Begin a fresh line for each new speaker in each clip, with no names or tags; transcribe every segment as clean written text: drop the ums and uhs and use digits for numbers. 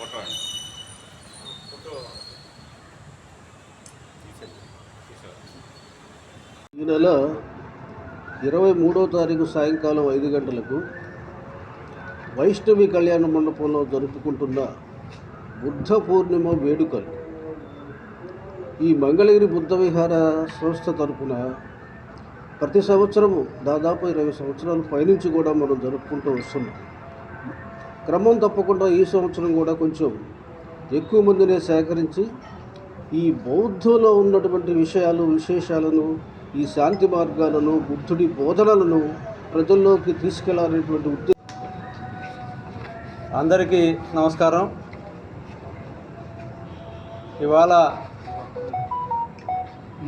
ఈ నెల 23వ తారీఖు సాయంకాలం 5 గంటలకు వైష్ణవి కళ్యాణ మండపంలో జరుపుకుంటున్న బుద్ధ పూర్ణిమ వేడుకలు ఈ మంగళగిరి బుద్ధ విహార సంస్థ తరపున ప్రతి సంవత్సరము దాదాపు 20 సంవత్సరాల పైనుంచి కూడా మనం జరుపుకుంటూ వస్తున్నాం. క్రమం తప్పకుండా ఈ సంవత్సరం కూడా కొంచెం ఎక్కువ మందినే సేకరించి ఈ బౌద్ధంలో ఉన్నటువంటి విశేషాలను, ఈ శాంతి మార్గాలను, బుద్ధుడి బోధనలను ప్రజల్లోకి తీసుకెళ్లాలనేటువంటి ఉద్దేశం.
అందరికీ నమస్కారం. ఇవాళ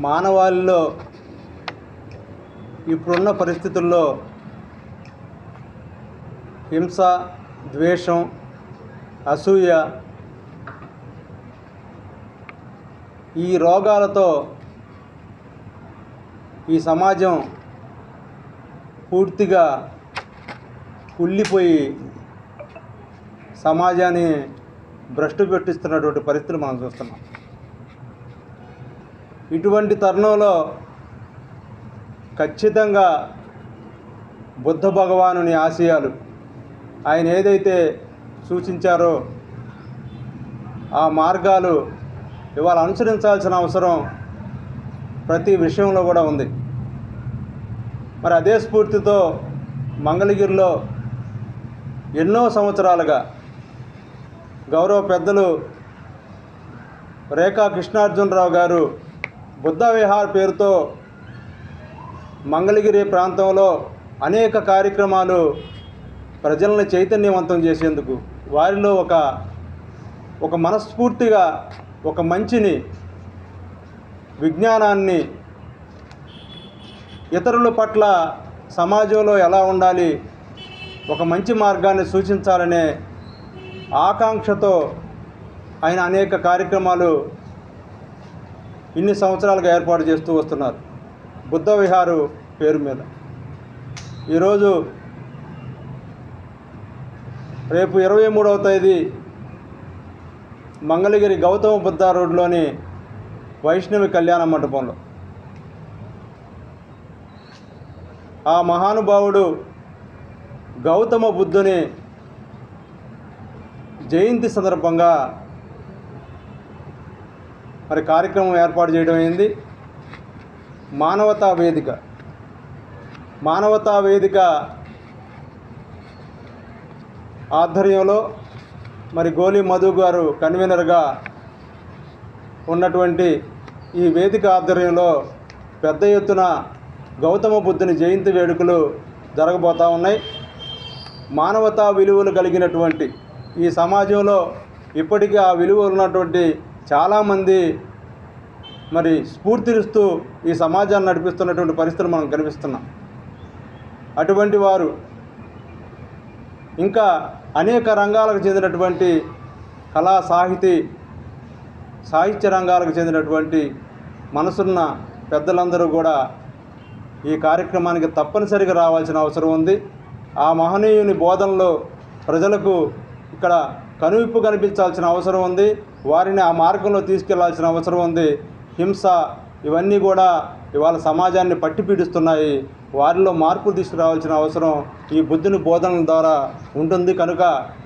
మానవాళిలో ఇప్పుడున్న పరిస్థితుల్లో హింస, ద్వేషం, అసూయ ఈ రోగాలతో ఈ సమాజం పూర్తిగా కుళ్ళిపోయి సమాజాన్ని భ్రష్టు పెట్టిస్తున్నటువంటి పరిస్థితులు మనం చూస్తున్నాం. ఇటువంటి తరుణంలో ఖచ్చితంగా బుద్ధ భగవానుని ఆశయాలు, ఆయన ఏదైతే సూచించారో ఆ మార్గాలు ఇవాళ అనుసరించాల్సిన అవసరం ప్రతి విషయంలో కూడా ఉంది. మరి అదే స్ఫూర్తితో మంగళగిరిలో ఎన్నో సంవత్సరాలుగా గౌరవ పెద్దలు రేఖా కృష్ణార్జునరావు గారు బుద్ధ విహార్ పేరుతో మంగళగిరి ప్రాంతంలో అనేక కార్యక్రమాలు ప్రజలను చైతన్యవంతం చేసేందుకు, వారిలో ఒక మనస్ఫూర్తిగా ఒక మంచిని, విజ్ఞానాన్ని, ఇతరుల పట్ల సమాజంలో ఎలా ఉండాలి, ఒక మంచి మార్గాన్ని సూచించాలనే ఆకాంక్షతో ఆయన అనేక కార్యక్రమాలు ఇన్ని సంవత్సరాలుగా ఏర్పాటు చేస్తూ వస్తున్నారు బుద్ధ విహారు పేరు మీద. ఈరోజు రేపు 23వ తేదీ మంగళగిరి గౌతమ బుద్ధ రోడ్లోని వైష్ణవి కళ్యాణ మండపంలో ఆ మహానుభావుడు గౌతమ బుద్ధుని జయంతి సందర్భంగా మరి కార్యక్రమం ఏర్పాటు చేయడం అయింది. మానవతా వేదిక ఆధ్వర్యంలో మరి గోలి మధు గారు కన్వీనర్గా ఉన్నటువంటి ఈ వేదిక ఆధ్వర్యంలో పెద్ద ఎత్తున గౌతమ బుద్ధుని జయంతి వేడుకలు జరగబోతూ ఉన్నాయి. మానవతా విలువలు కలిగినటువంటి ఈ సమాజంలో ఇప్పటికీ ఆ విలువలు ఉన్నటువంటి చాలామంది మరి స్ఫూర్తినిస్తూ ఈ సమాజాన్ని నడిపిస్తున్నటువంటి పరిస్థితులు మనం కనిపిస్తున్నాం. అటువంటి వారు ఇంకా అనేక రంగాలకు చెందినటువంటి కళా, సాహిత్య రంగాలకు చెందినటువంటి మనసున్న పెద్దలందరూ కూడా ఈ కార్యక్రమానికి తప్పనిసరిగా రావాల్సిన అవసరం ఉంది. ఆ మహనీయుని బోధనలో ప్రజలకు ఇక్కడ కనువిప్పు కనిపించాల్సిన అవసరం ఉంది. వారిని ఆ మార్గంలో తీసుకెళ్లాల్సిన అవసరం ఉంది. హింస ఇవన్నీ కూడా ఇవాళ సమాజాన్ని పట్టి పీడిస్తున్నాయి. వారిలో మార్పు తీసుకురావాల్సిన అవసరం ఈ బుద్ధుని బోధనల ద్వారా ఉంటుంది. కనుక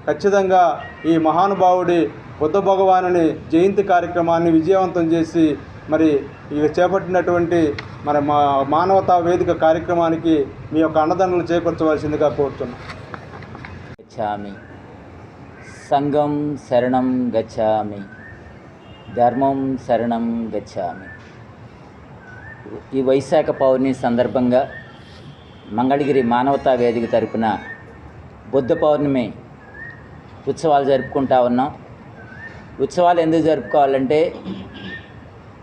ఖచ్చితంగా ఈ మహానుభావుడి బుద్ధ భగవానుని జయంతి కార్యక్రమాన్ని విజయవంతం చేసి మరి ఇక చేపట్టినటువంటి మరి మానవతా వేదిక కార్యక్రమానికి మీ యొక్క అండదండలు చేకూర్చవలసిందిగా కోరుతున్నాం.
గచ్ఛామి సంఘం శరణం గచ్ఛామి, ధర్మం శరణం గచ్ఛామి. ఈ వైశాఖ పౌర్ణమి సందర్భంగా మంగళగిరి మానవతా వేదిక తరపున బుద్ధ పౌర్ణమి ఉత్సవాలు జరుపుకుంటా ఉన్నాం. ఉత్సవాలు ఎందుకు జరుపుకోవాలంటే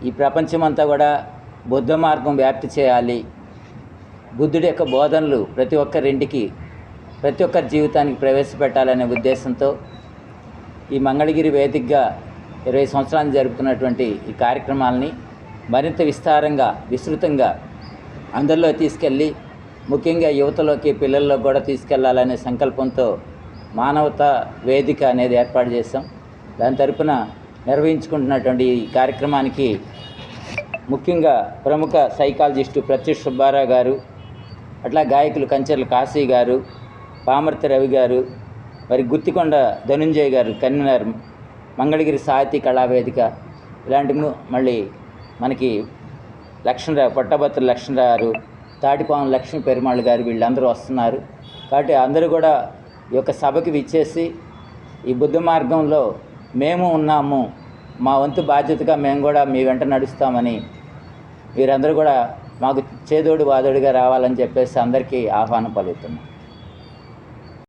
ఈ ప్రపంచమంతా కూడా బుద్ధ మార్గం వ్యాప్తి చేయాలి, బుద్ధుడి యొక్క బోధనలు ప్రతి ఒక్కరి జీవితానికి ప్రవేశపెట్టాలనే ఉద్దేశంతో ఈ మంగళగిరి వేదికగా 20 సంవత్సరాలు జరుపుతున్నటువంటి ఈ కార్యక్రమాలని మరింత విస్తృతంగా అందరిలో తీసుకెళ్ళి ముఖ్యంగా యువతలోకి, పిల్లల్లో కూడా తీసుకెళ్లాలనే సంకల్పంతో మానవతా వేదిక అనేది ఏర్పాటు చేశాం. దాని తరపున నిర్వహించుకుంటున్నటువంటి ఈ కార్యక్రమానికి ముఖ్యంగా ప్రముఖ సైకాలజిస్టు ప్రత్యూష్ సుబ్బారావు గారు, అట్లా గాయకులు కంచెర్ల కాశీ గారు, పామర్తి రవి గారు, మరి గుత్తికొండ ధనుంజయ్ గారు కన్వీనర్, మంగళగిరి సాహితీ కళావేదిక, ఇలాంటి మళ్ళీ మనకి లక్ష్మణరావు, పట్టభద్రుల లక్ష్మణరావు గారు, తాటిపాము లక్ష్మీ పెరుమాళ్ గారు, వీళ్ళందరూ వస్తున్నారు. కాబట్టి అందరూ కూడా ఈ యొక్క సభకి విచ్చేసి ఈ బుద్ధ మార్గంలో మేము ఉన్నాము, మా వంతు బాధ్యతగా మేము కూడా మీ వెంట నడుస్తామని మీరందరూ కూడా మాకు చేదోడు వాదోడుగా రావాలని చెప్పేసి అందరికీ ఆహ్వానం పలుకుతున్నాం.